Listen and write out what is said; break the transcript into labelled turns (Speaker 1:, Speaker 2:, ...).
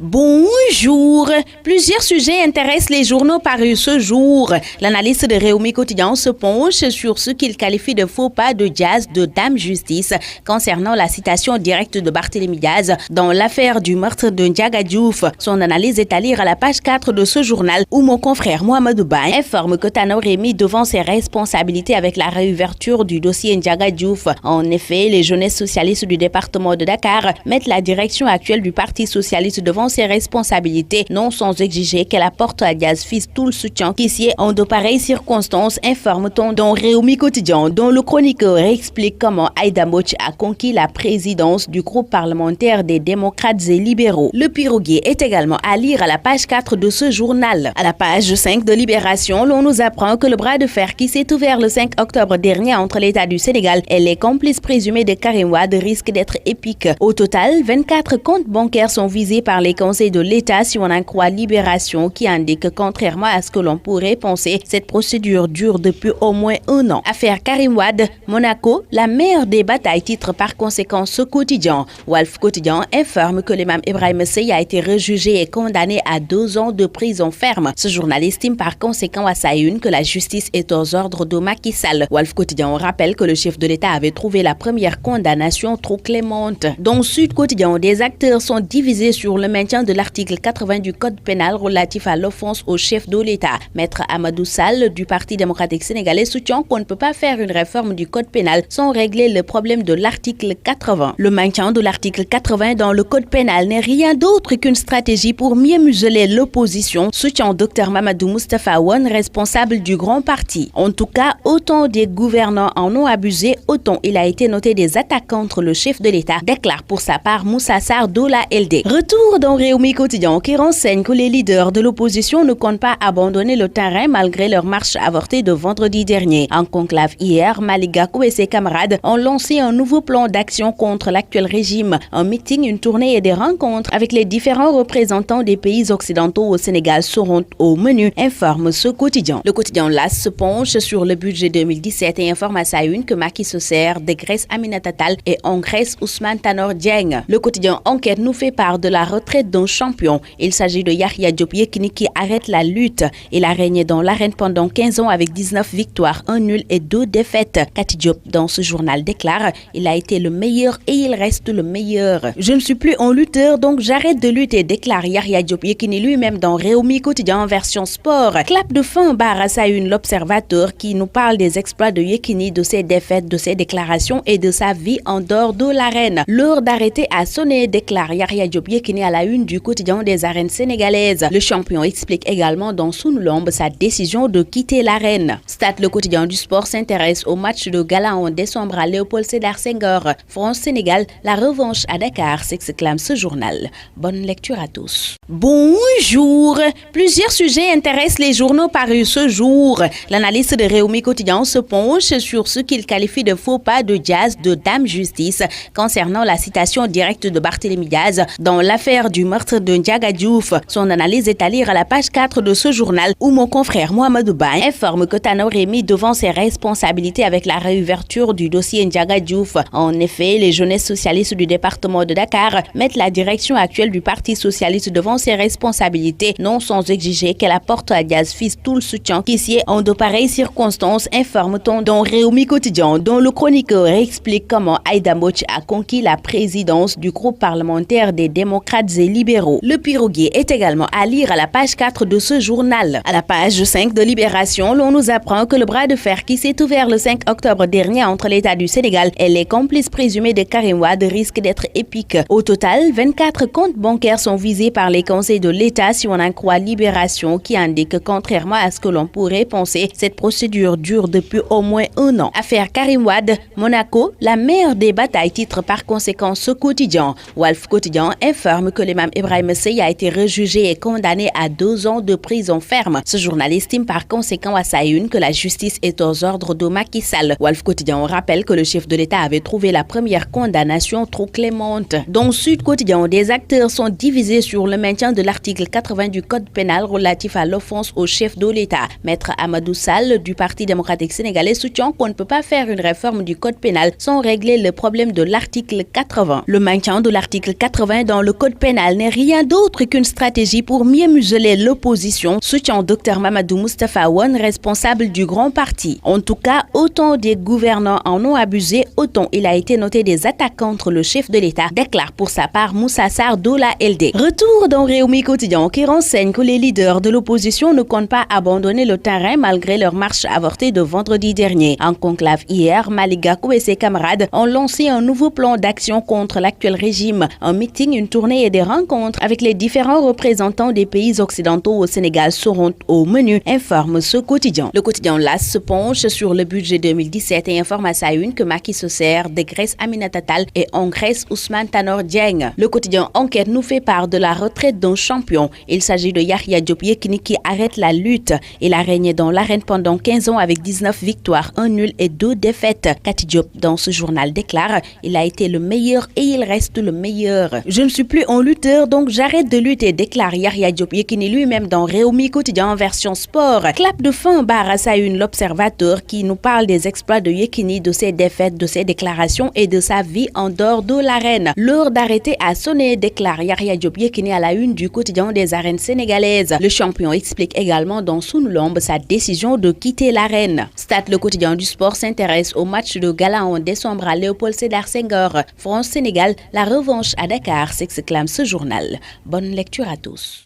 Speaker 1: Bonjour. Plusieurs sujets intéressent les journaux parus ce jour. L'analyste de Réumi Quotidien se penche sur ce qu'il qualifie de faux pas de Diaz de Dame Justice concernant la citation directe de Barthélémy Diaz dans l'affaire du meurtre de Ndiaga Diouf. Son analyse est à lire à la page 4 de ce journal où mon confrère Mohamedou Ba informe que Tano Rémy devant ses responsabilités avec la réouverture du dossier Ndiaga Diouf. En effet, les jeunesses socialistes du département de Dakar mettent la direction actuelle du Parti socialiste devant ses responsabilités, non sans exiger qu'elle apporte à Diaz fils tout le soutien qui s'y est en de pareilles circonstances, informe-t-on dans Réumi Quotidien, dont le chroniqueur explique comment Aïda Mbodj a conquis la présidence du groupe parlementaire des démocrates et libéraux. Le piroguier est également à lire à la page 4 de ce journal. À la page 5 de Libération, l'on nous apprend que le bras de fer qui s'est ouvert le 5 octobre dernier entre l'État du Sénégal et les complices présumés de Karim Wade risque d'être épique. Au total, 24 comptes bancaires sont visés par les conseils de l'État si on en croit Libération qui indique que contrairement à ce que l'on pourrait penser, cette procédure dure depuis au moins un an. Affaire Karim Wade, Monaco, la meilleure des batailles titre par conséquent ce quotidien. Walf Quotidien informe que l'imam Ibrahim Seye a été rejugé et condamné à 2 ans de prison ferme. Ce journal estime par conséquent à sa une que la justice est aux ordres de Macky Sall. Walf Quotidien rappelle que le chef de l'État avait trouvé la première condamnation trop clémente. Dans Sud Quotidien, des acteurs sont divisés sur le maintien de l'article 80 du Code pénal relatif à l'offense au chef de l'État. Maître Amadou Sall du Parti démocratique sénégalais soutient qu'on ne peut pas faire une réforme du Code pénal sans régler le problème de l'article 80. Le maintien de l'article 80 dans le Code pénal n'est rien d'autre qu'une stratégie pour mieux museler l'opposition, soutient Dr Mamadou Moustapha Wan, responsable du grand parti. En tout cas, autant des gouvernants en ont abusé, autant il a été noté des attaques contre le chef de l'État, déclare pour sa part Moussa Sarr d'Ola LD. Retour dans Réumi Quotidien qui renseigne que les leaders de l'opposition ne comptent pas abandonner le terrain malgré leur marche avortée de vendredi dernier. En conclave hier, Malick Gakou et ses camarades ont lancé un nouveau plan d'action contre l'actuel régime. Un meeting, une tournée et des rencontres avec les différents représentants des pays occidentaux au Sénégal seront au menu, informe ce quotidien. Le quotidien LAS se penche sur le budget 2017 et informe à sa une que Macky se sert dégraisse Aminata Tall et engraisse Ousmane Tanor Dieng. Le quotidien Enquête nous fait part de la retraite d'un champion. Il s'agit de Yahya Diop Yekini qui arrête la lutte. Il a régné dans l'arène pendant 15 ans avec 19 victoires, 1 nul et 2 défaites. Kati Diop dans ce journal déclare « Il a été le meilleur et il reste le meilleur. Je ne suis plus un lutteur donc j'arrête de lutter », déclare Yahya Diop Yekini lui-même dans Réumi Quotidien en version sport. Clap de fin barre à sa une l'Observateur qui nous parle des exploits de Yekini, de ses défaites, de ses déclarations et de sa vie en dehors de l'arène. L'heure d'arrêter a sonné, déclare Yahya Diop Yekini à la une du quotidien des arènes sénégalaises. Le champion explique également dans Sunulombe sa décision de quitter l'arène. Stade, le quotidien du sport, s'intéresse au match de gala en décembre à Léopold Sédar Senghor. France-Sénégal, la revanche à Dakar, s'exclame ce journal. Bonne lecture à tous. Bonjour. Plusieurs sujets intéressent les journaux parus ce jour. L'analyste de Réumi Quotidien se penche sur ce qu'il qualifie de faux pas de Diaz de Dame Justice concernant la citation directe de Barthélémy Diaz dans l'affaire du meurtre de Ndiaga Diouf. Son analyse est à lire à la page 4 de ce journal où mon confrère Mohamedou Ba informe que Tano Rémy devant ses responsabilités avec la réouverture du dossier Ndiaga Diouf. En effet, les jeunesses socialistes du département de Dakar mettent la direction actuelle du Parti socialiste devant ses responsabilités, non sans exiger qu'elle apporte à Diaz fils tout le soutien qui s'y est en de pareilles circonstances, informe-t-on dans Réumi Quotidien, dont le chroniqueur explique comment Aïda Mbodj a conquis la présidence du groupe parlementaire des démocrates et libéraux. Le piroguier est également à lire à la page 4 de ce journal. À la page 5 de Libération, l'on nous apprend que le bras de fer qui s'est ouvert le 5 octobre dernier entre l'État du Sénégal et les complices présumés de Karim Wade risque d'être épique. Au total, 24 comptes bancaires sont visés par les conseils de l'État si on en croit Libération qui indique que contrairement à ce que l'on pourrait penser, cette procédure dure depuis au moins un an. Affaire Karim Wade, Monaco, la meilleure des batailles titre par conséquent ce quotidien. Walf Quotidien informe que l'imam Ibrahim Seye a été rejugé et condamné à 2 ans de prison ferme. Ce journal estime par conséquent à sa une que la justice est aux ordres de Macky Sall. Walf Quotidien rappelle que le chef de l'État avait trouvé la première condamnation trop clémente. Dans Sud Quotidien, des acteurs sont divisés sur le maintien de l'article 80 du Code pénal relatif à l'offense au chef de l'État. Maître Amadou Sall du Parti démocratique sénégalais soutient qu'on ne peut pas faire une réforme du Code pénal sans régler le problème de l'article 80. Le maintien de l'article 80 dans le Code pénal n'est rien d'autre autre qu'une stratégie pour mieux museler l'opposition, soutient Dr Mamadou Moustapha Wane, responsable du grand parti. En tout cas, autant des gouvernants en ont abusé, autant il a été noté des attaques contre le chef de l'État, déclare pour sa part Moussa Sarr Dola LD. Retour dans Réumi Quotidien qui renseigne que les leaders de l'opposition ne comptent pas abandonner le terrain malgré leur marche avortée de vendredi dernier. En conclave hier, Malick Gakou et ses camarades ont lancé un nouveau plan d'action contre l'actuel régime. Un meeting, une tournée et des rencontres avec les différents représentants des pays occidentaux au Sénégal seront au menu, informe ce quotidien. Le quotidien LAS se penche sur le budget 2017 et informe à sa une que Macky se sert dégraisse Aminata Tall et engraisse Ousmane Tanor Dieng. Le quotidien Enquête nous fait part de la retraite d'un champion. Il s'agit de Yahya Diop Yekini qui arrête la lutte. Il a régné dans l'arène pendant 15 ans avec 19 victoires, 1 nul et 2 défaites. Kati Diop, dans ce journal, déclare « Il a été le meilleur et il reste le meilleur. Je ne suis plus un lutteur, donc j'arrête de lutter », déclare Yahya Diop Yekini lui-même dans Réumi Quotidien en version sport. Clap de fin barre à sa une l'Observateur qui nous parle des exploits de Yekini, de ses défaites, de ses déclarations et de sa vie en dehors de l'arène. L'heure d'arrêter a sonné, déclare Yahya Diop Yekini à la une du quotidien des arènes sénégalaises. Le champion explique également dans Sunulombe sa décision de quitter l'arène. Stade, le quotidien du sport, s'intéresse au match de gala en décembre à Léopold Sédar Senghor. France-Sénégal, la revanche à Dakar, s'exclame ce journal. Bonne lecture à tous.